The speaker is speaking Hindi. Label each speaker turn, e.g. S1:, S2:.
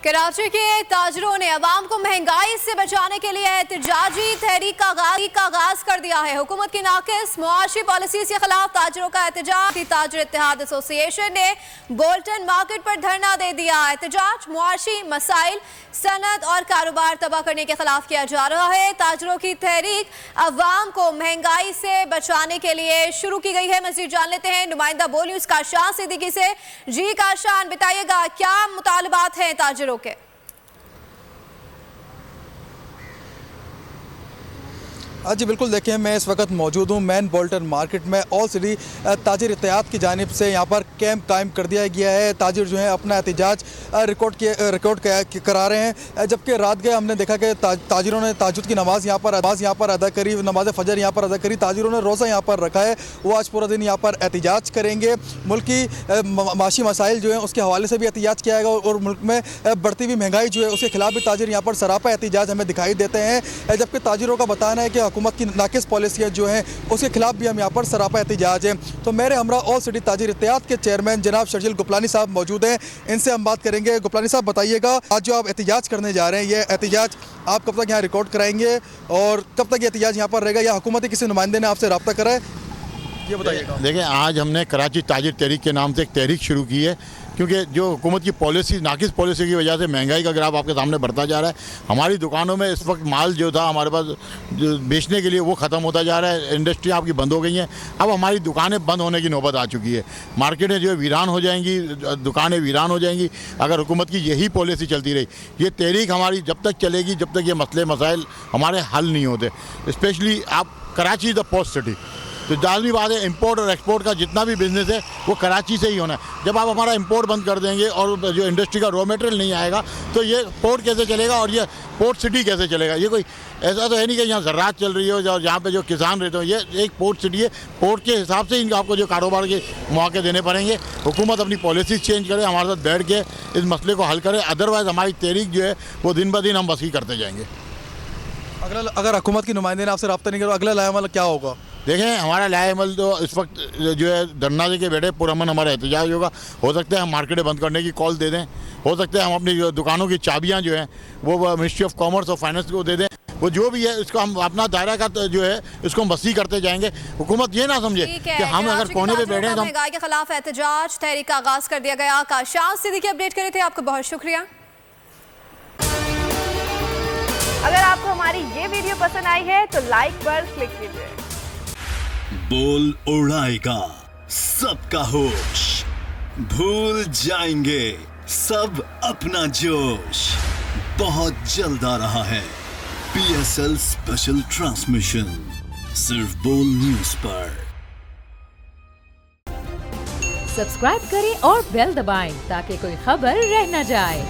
S1: कराची के ताजरों ने अवाम को महंगाई से बचाने के लिए एहतजाजी तहरीक का आगाज कर दिया है। हुकूमत की नाकिस मुआशी पॉलिसी के खिलाफ ताजरों का एहतजाज। ताजर इत्तेहाद एसोसिएशन ने बोल्टन मार्केट पर धरना दे दिया। एहतजाज मुआशी मसाइल, सनत और कारोबार तबाह करने के खिलाफ किया जा रहा है। ताजरों की तहरीक अवाम को महंगाई से बचाने के लिए शुरू की गई है। मज़ीद जान लेते हैं नुमाइंदा बोल न्यूज़ काशान सिद्दीकी से। जी काशान, बताइएगा क्या मुतालबात हैं ताजरों के?
S2: जी बिल्कुल, देखिए मैं इस वक्त मौजूद हूँ मेन बोल्टन मार्केट में। ऑल सिटी ताजिर इत्तेहाद की जानिब से यहाँ पर कैंप कायम कर दिया गया है। ताजिर जो है अपना एहतजाज रिकॉर्ड करा रहे हैं। जबकि रात गए हमने देखा कि ताजिरों ने ताजुद की नमाज यहाँ पर अदा करी, नमाज फजर यहाँ पर अदा करी। ताजिरों ने रोज़ा यहाँ पर रखा है, वो आज पूरा दिन यहाँ पर एहतजाज करेंगे। मुल्क की माशी मसाइल जो है उसके हवाले से भी एहतजाज किया जाएगा और मुल्क में बढ़ती हुई महंगाई जो है उसके खिलाफ भी ताजिर यहाँ पर सरापा एहतजाज हमें दिखाई देते हैं। जबकि ताजिरों का बताना है कि हुकूमत की नाकिस पॉलिसियाँ जो हैं उसके खिलाफ भी हम यहाँ पर सरापा एहतजाज है। तो मेरे हमरा ऑल सिटी ताजिर इत्तेहाद के चेयरमैन जनाब शर्जील गुपलानी साहब मौजूद हैं, इनसे हम बात करेंगे। गुपलानी साहब, बताइएगा आज जो आप एहतजाज करने जा रहे हैं, ये एहतजाज आप कब तक यहाँ रिकॉर्ड कराएंगे और कब तक ये एहतजाज यहाँ पर रहेगा, या हुकूमत के किसी नुमाइंदे ने आपसे रब्ता करा है, ये बताइएगा।
S3: देखिए, आज हमने कराची ताजिर तहरीक के नाम से एक तहरीक शुरू की है, क्योंकि जो हुकूमत की पॉलिसी, नाकिस पॉलिसी की वजह से महंगाई का ग्राफ आपके सामने बढ़ता जा रहा है। हमारी दुकानों में इस वक्त माल जो था हमारे पास जो बेचने के लिए वो ख़त्म होता जा रहा है। इंडस्ट्री आपकी बंद हो गई हैं, अब हमारी दुकानें बंद होने की नौबत आ चुकी है। मार्केटें जो है वीरान हो जाएंगी, दुकानें वीरान हो जाएंगी अगर हुकूमत की यही पॉलिसी चलती रही। ये तहरीक हमारी जब तक चलेगी जब तक ये मसले मसाइल हमारे हल नहीं होते। स्पेशली आप Karachi is the post city, तो लाजमी बात है इंपोर्ट और एक्सपोर्ट का जितना भी बिज़नेस है वो कराची से ही होना है। जब आप हमारा इंपोर्ट बंद कर देंगे और जो इंडस्ट्री का रॉ मटेरियल नहीं आएगा तो ये पोर्ट कैसे चलेगा और ये पोर्ट सिटी कैसे चलेगा? ये कोई ऐसा तो है नहीं कि यहाँ ज़राअत चल रही हो और यहाँ पे जो किसान रहते हो। ये एक पोर्ट सिटी है, पोर्ट के हिसाब से इनका आपको जो कारोबार के मौके देने पड़ेंगे। हुकूमत अपनी पॉलिसीज़ चेंज करे, हमारे साथ बैठ के इस मसले को हल करे, अदरवाइज़ हमारी तहरीक जो है वो दिन ब दिन हम वसी करते जाएंगे।
S2: अगर हुकूमत की नुमाइंदे ने आपसे रब्ता नहीं करा, अगला लाएमल क्या होगा?
S3: देखें, हमारा लाएमल तो इस वक्त जो है धरना दे के बैठे, पुरअमन हमारा एहतजाज होगा। हो सकता है हम मार्केटें बंद करने की कॉल दे दें, हो सकता है हम अपनी जो दुकानों की चाबियां जो हैं वो मिनिस्ट्री ऑफ कॉमर्स और फाइनेंस को दे दें। वो जो भी है इसको हम अपना दायरा का जो है इसको हम वसी करते जाएंगे। हुकूमत ये ना समझे कि हम अगर कोने पे बैठे हैं तो
S1: महंगाई के खिलाफ एहतजाज तहरीक का आगाज कर दिया गया। काशान सिद्दीकी अपडेट करे थे, आपका बहुत शुक्रिया।
S4: अगर आपको हमारी ये वीडियो पसंद आई है तो लाइक पर क्लिक कीजिए।
S5: बोल उड़ाएगा सबका होश, भूल जाएंगे सब अपना जोश। बहुत जल्द आ रहा है PSL स्पेशल ट्रांसमिशन, सिर्फ बोल न्यूज पर।
S6: सब्सक्राइब करें और बेल दबाएं ताकि कोई खबर रह न जाए।